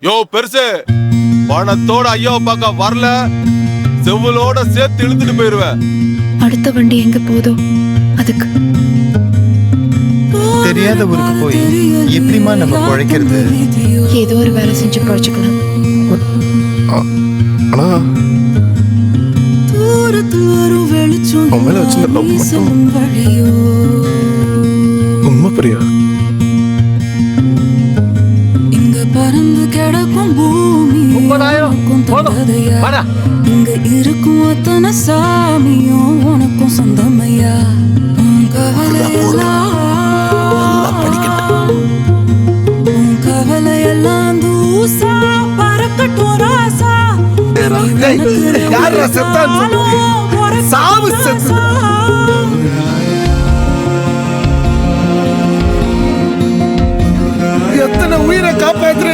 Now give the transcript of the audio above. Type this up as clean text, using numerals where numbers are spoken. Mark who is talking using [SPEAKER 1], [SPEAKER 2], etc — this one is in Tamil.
[SPEAKER 1] யோ பெருசு, பணத்தோட ஐயாவை பார்க்க வரல, செவ்வளோட சேர்த்து இழுத்துட்டு போயிருவேன்.
[SPEAKER 2] அடுத்த வண்டி எங்க போதோ அதுக்கு.
[SPEAKER 3] தெரியாத ஊருக்கு போய் எப்படிமா நம்ம குழைக்கிறது?
[SPEAKER 2] ஏதோ ஒரு வேலை செஞ்சு குழைச்சிக்கலாம்.
[SPEAKER 4] ஆனா அவன் மேல வச்சிருந்த லவ் மட்டும் உண்மை பிரியா.
[SPEAKER 5] பறந்து கிடக்கும் பூமி இங்க இருக்கும் அத்தனை சாமியும் உனக்கும் சொந்தமையா. கவலை எல்லாம் தூசா பறக்கட்டும் ராசா.
[SPEAKER 3] எத்தனை உயிரை காப்பாத்துற